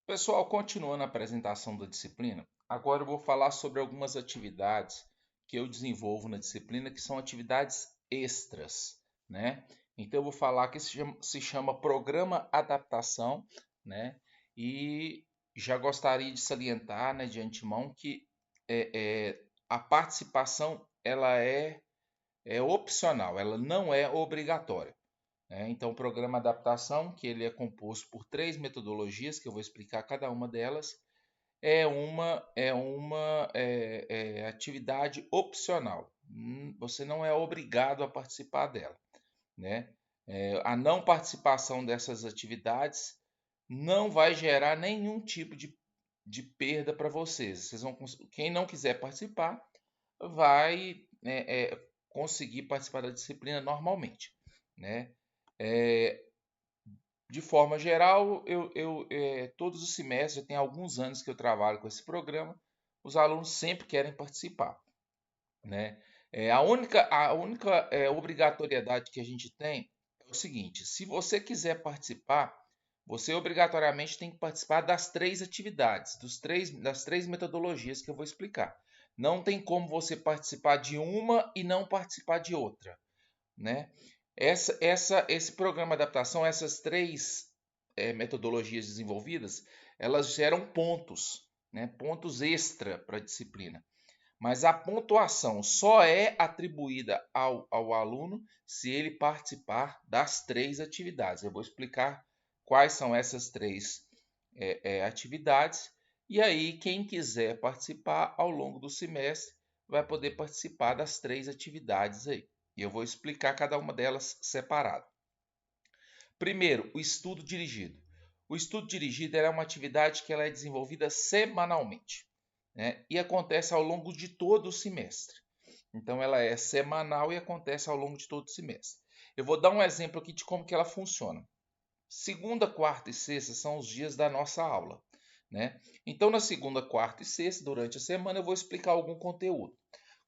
Pessoal, continuando a apresentação da disciplina, agora eu vou falar sobre algumas atividades que eu desenvolvo na disciplina, que são atividades extras, né? Então eu vou falar que se chama Programa Adaptação, né? E já gostaria de salientar, né, de antemão que a participação ela é opcional, ela não é obrigatória, né? Então, o programa adaptação, que ele é composto por três metodologias, que eu vou explicar cada uma delas, é uma atividade opcional. Você não é obrigado a participar dela, né? A não participação dessas atividades não vai gerar nenhum tipo de perda para vocês. Quem não quiser participar vai conseguir participar da disciplina normalmente, né? É, de forma geral, todos os semestres, já tem alguns anos que eu trabalho com esse programa, os alunos sempre querem participar, né? A única obrigatoriedade que a gente tem é o seguinte: se você quiser participar, você obrigatoriamente tem que participar das três atividades, das três metodologias que eu vou explicar. Não tem como você participar de uma e não participar de outra, né? Esse programa de adaptação, essas três metodologias desenvolvidas, elas geram pontos, né? Pontos extra para a disciplina. Mas a pontuação só é atribuída ao aluno se ele participar das três atividades. Eu vou explicar quais são essas três atividades. E aí, quem quiser participar ao longo do semestre vai poder participar das três atividades aí. E eu vou explicar cada uma delas separado. Primeiro, o estudo dirigido. O estudo dirigido é uma atividade que ela é desenvolvida semanalmente, né? E acontece ao longo de todo o semestre. Então, ela é semanal e acontece ao longo de todo o semestre. Eu vou dar um exemplo aqui de como que ela funciona. Segunda, quarta e sexta são os dias da nossa aula, né? Então, na segunda, quarta e sexta, durante a semana, eu vou explicar algum conteúdo.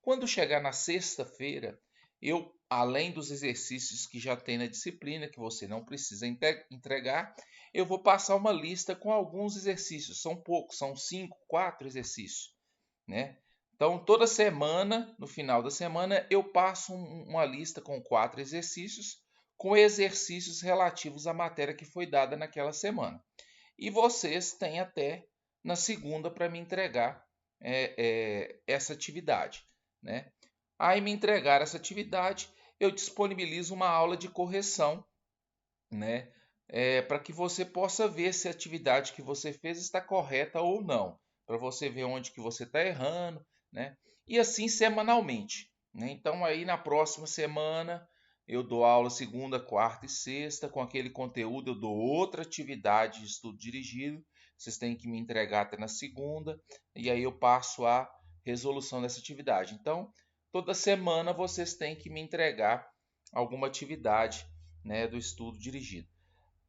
Quando chegar na sexta-feira, eu, além dos exercícios que já tem na disciplina, que você não precisa entregar, eu vou passar uma lista com alguns exercícios. São poucos, são 5, 4 exercícios, né? Então, toda semana, no final da semana, eu passo uma lista com 4 exercícios, com exercícios relativos à matéria que foi dada naquela semana. E vocês têm até na segunda para me entregar essa atividade, né? Aí me entregar essa atividade, eu disponibilizo uma aula de correção, né? Para que você possa ver se a atividade que você fez está correta ou não, para você ver onde que você está errando, né? E assim semanalmente, né? Então aí na próxima semana eu dou aula segunda, quarta e sexta com aquele conteúdo, eu dou outra atividade de estudo dirigido. Vocês têm que me entregar até na segunda e aí eu passo a resolução dessa atividade. Então, toda semana vocês têm que me entregar alguma atividade, né, do estudo dirigido.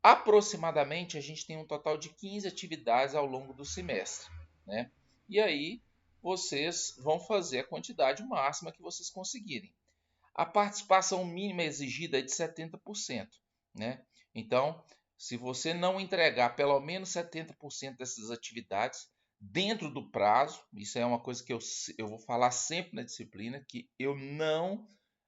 Aproximadamente, a gente tem um total de 15 atividades ao longo do semestre, né? E aí vocês vão fazer a quantidade máxima que vocês conseguirem. A participação mínima exigida é de 70%, né? Então, se você não entregar pelo menos 70% dessas atividades dentro do prazo, isso é uma coisa que eu vou falar sempre na disciplina, que eu não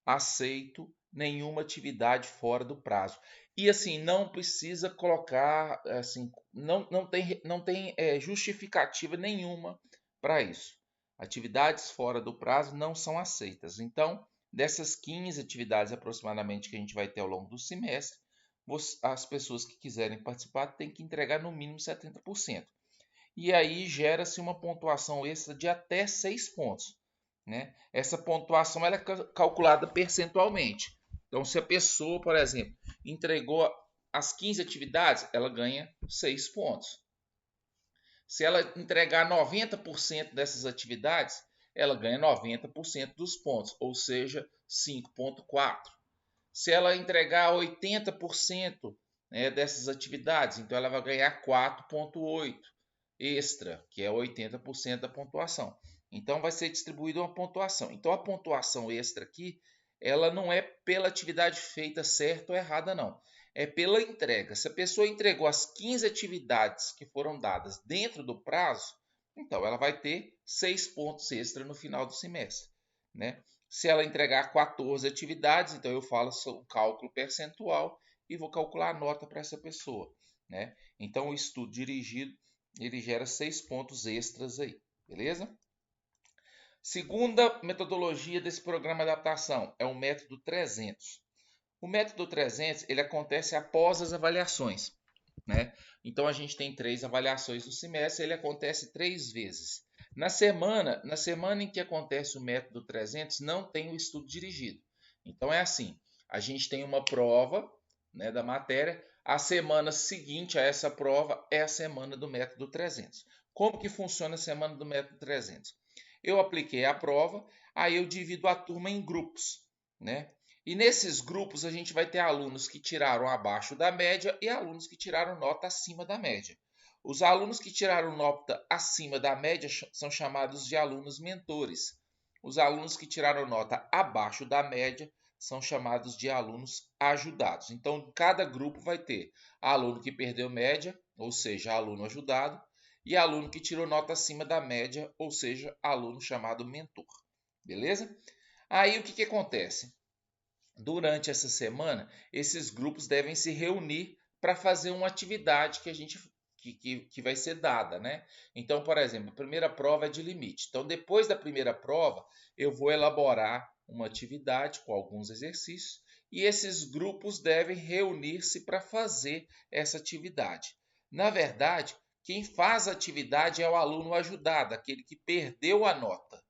aceito nenhuma atividade fora do prazo. E assim, não precisa colocar, assim, não tem justificativa nenhuma para isso. Atividades fora do prazo não são aceitas. Então, dessas 15 atividades aproximadamente que a gente vai ter ao longo do semestre, as pessoas que quiserem participar têm que entregar no mínimo 70%. E aí gera-se uma pontuação extra de até 6 pontos, né? Essa pontuação ela é calculada percentualmente. Então, se a pessoa, por exemplo, entregou as 15 atividades, ela ganha 6 pontos. Se ela entregar 90% dessas atividades, ela ganha 90% dos pontos, ou seja, 5,4. Se ela entregar 80%, né, dessas atividades, então ela vai ganhar 4,8 extra, que é 80% da pontuação. Então vai ser distribuída uma pontuação. Então a pontuação extra aqui, ela não é pela atividade feita certa ou errada, não. é pela entrega. Se a pessoa entregou as 15 atividades que foram dadas dentro do prazo, então ela vai ter 6 pontos extra no final do semestre, né? Se ela entregar 14 atividades, então eu faço o cálculo percentual e vou calcular a nota para essa pessoa, né? Então o estudo dirigido, ele gera 6 pontos extras aí, beleza? Segunda metodologia desse programa de adaptação é o método 300. O método 300 ele acontece após as avaliações, né? Então a gente tem 3 avaliações no semestre, ele acontece 3 vezes. Na semana em que acontece o método 300, não tem o estudo dirigido. Então é assim, a gente tem uma prova, né, da matéria, a semana seguinte a essa prova é a semana do método 300. Como que funciona a semana do método 300? Eu apliquei a prova, aí eu divido a turma em grupos, né? E nesses grupos a gente vai ter alunos que tiraram abaixo da média e alunos que tiraram nota acima da média. Os alunos que tiraram nota acima da média são chamados de alunos mentores. Os alunos que tiraram nota abaixo da média são chamados de alunos ajudados. Então, cada grupo vai ter aluno que perdeu média, ou seja, aluno ajudado, e aluno que tirou nota acima da média, ou seja, aluno chamado mentor. Beleza? Aí o que acontece? Durante essa semana, esses grupos devem se reunir para fazer uma atividade que vai ser dada, né? Então, por exemplo, a primeira prova é de limite. Então, depois da primeira prova, eu vou elaborar uma atividade com alguns exercícios e esses grupos devem reunir-se para fazer essa atividade. Na verdade, quem faz a atividade é o aluno ajudado, aquele que perdeu a nota.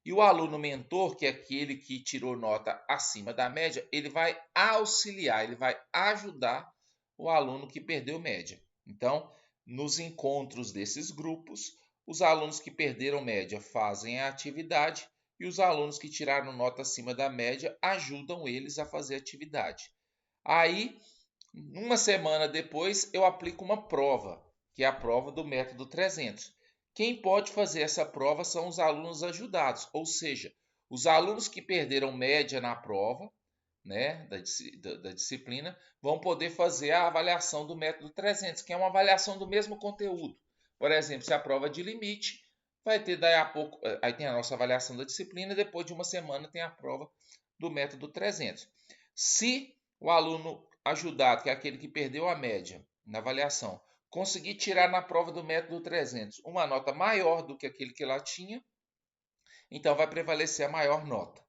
E o aluno mentor, que é aquele que tirou nota acima da média, ele vai auxiliar, ele vai ajudar o aluno que perdeu média. Então, nos encontros desses grupos, os alunos que perderam média fazem a atividade e os alunos que tiraram nota acima da média ajudam eles a fazer a atividade. Aí, uma semana depois, eu aplico uma prova, que é a prova do método 300. Quem pode fazer essa prova são os alunos ajudados, ou seja, os alunos que perderam média na prova, né, da disciplina, vão poder fazer a avaliação do método 300, que é uma avaliação do mesmo conteúdo. Por exemplo, se a prova é de limite, vai ter daí a pouco, aí tem a nossa avaliação da disciplina, depois de uma semana tem a prova do método 300. Se o aluno ajudado, que é aquele que perdeu a média na avaliação, conseguir tirar na prova do método 300 uma nota maior do que aquele que lá tinha, então vai prevalecer a maior nota.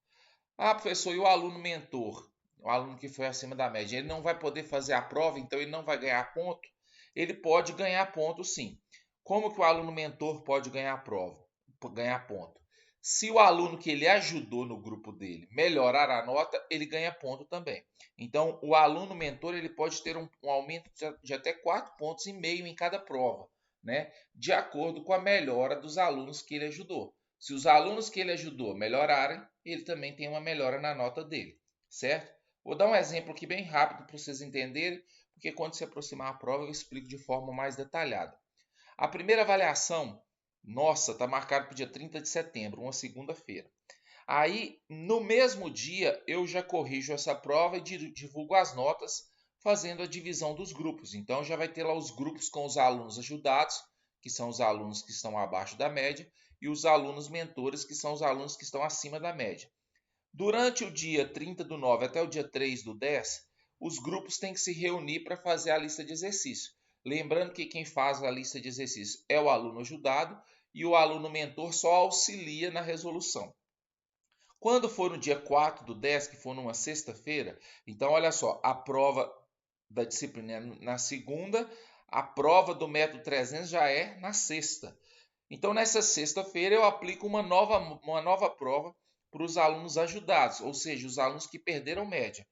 Ah, professor, e o aluno mentor? O aluno que foi acima da média, ele não vai poder fazer a prova, então ele não vai ganhar ponto? Ele pode ganhar ponto, sim. Como que o aluno mentor pode ganhar prova, ganhar ponto? Se o aluno que ele ajudou no grupo dele melhorar a nota, ele ganha ponto também. Então, o aluno mentor ele pode ter um aumento de até 4,5 pontos em cada prova, né? De acordo com a melhora dos alunos que ele ajudou. Se os alunos que ele ajudou melhorarem, ele também tem uma melhora na nota dele, certo? Vou dar um exemplo aqui bem rápido para vocês entenderem, porque quando se aproximar a prova eu explico de forma mais detalhada. A primeira avaliação, nossa, está marcado para o dia 30 de setembro, uma segunda-feira. Aí, no mesmo dia, eu já corrijo essa prova e divulgo as notas, fazendo a divisão dos grupos. Então, já vai ter lá os grupos com os alunos ajudados, que são os alunos que estão abaixo da média, e os alunos mentores, que são os alunos que estão acima da média. Durante o dia 30 do 9 até o dia 3 do 10, os grupos têm que se reunir para fazer a lista de exercícios. Lembrando que quem faz a lista de exercícios é o aluno ajudado e o aluno mentor só auxilia na resolução. Quando for no dia 4 do 10, que for numa sexta-feira, então olha só, a prova da disciplina é na segunda, a prova do método 300 já é na sexta. Então, nessa sexta-feira, eu aplico uma nova prova para os alunos ajudados, ou seja, os alunos que perderam média.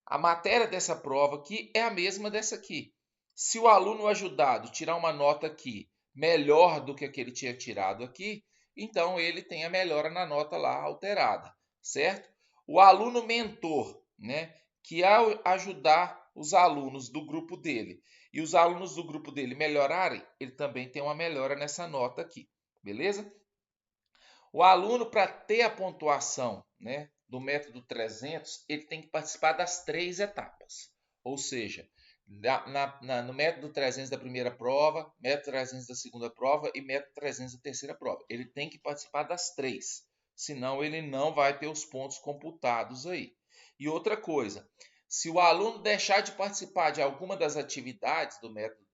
A matéria dessa prova aqui é a mesma dessa aqui. Se o aluno ajudado tirar uma nota aqui melhor do que a que ele tinha tirado aqui, então ele tem a melhora na nota lá alterada, certo? O aluno mentor, né, que ao ajudar os alunos do grupo dele e os alunos do grupo dele melhorarem, ele também tem uma melhora nessa nota aqui, beleza? O aluno, para ter a pontuação, né, do método 300, ele tem que participar das 3 etapas. Ou seja, no método 300 da primeira prova, método 300 da segunda prova e método 300 da terceira prova. Ele tem que participar das três, senão ele não vai ter os pontos computados aí. E outra coisa, se o aluno deixar de participar de alguma das atividades do método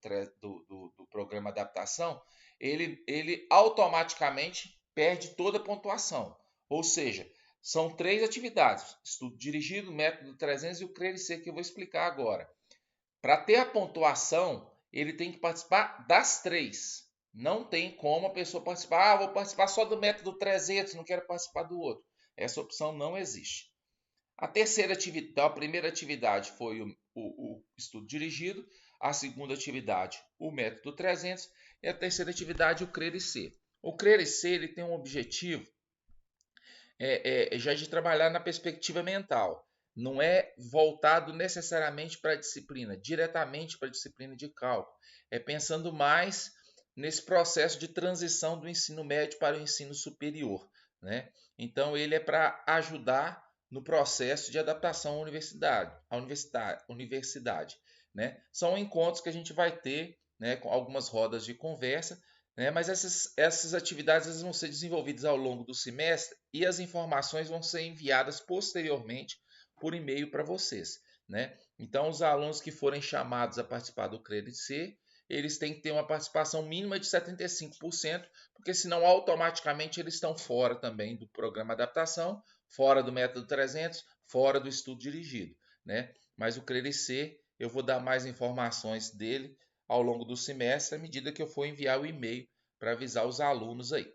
do programa adaptação, ele automaticamente perde toda a pontuação. Ou seja, são três atividades: estudo dirigido, método 300 e o CRERIC que eu vou explicar agora. Para ter a pontuação, ele tem que participar das três. Não tem como a pessoa participar, vou participar só do método 300, não quero participar do outro. Essa opção não existe. A terceira atividade, então, a primeira atividade foi o estudo dirigido, a segunda atividade, o método 300 e a terceira atividade, o CRERIC. O CRERIC ele tem um objetivo já de trabalhar na perspectiva mental. Não é voltado necessariamente para a disciplina, diretamente para a disciplina de cálculo. É pensando mais nesse processo de transição do ensino médio para o ensino superior, né? Então ele é para ajudar no processo de adaptação à universidade, né? São encontros que a gente vai ter, né, com algumas rodas de conversa, né? Mas essas atividades vão ser desenvolvidas ao longo do semestre e as informações vão ser enviadas posteriormente por e-mail para vocês, né? Então, os alunos que forem chamados a participar do CREDIC, eles têm que ter uma participação mínima de 75%, porque senão automaticamente eles estão fora também do programa adaptação, fora do método 300, fora do estudo dirigido, né? Mas o CREDIC, eu vou dar mais informações dele ao longo do semestre, à medida que eu for enviar o e-mail para avisar os alunos aí.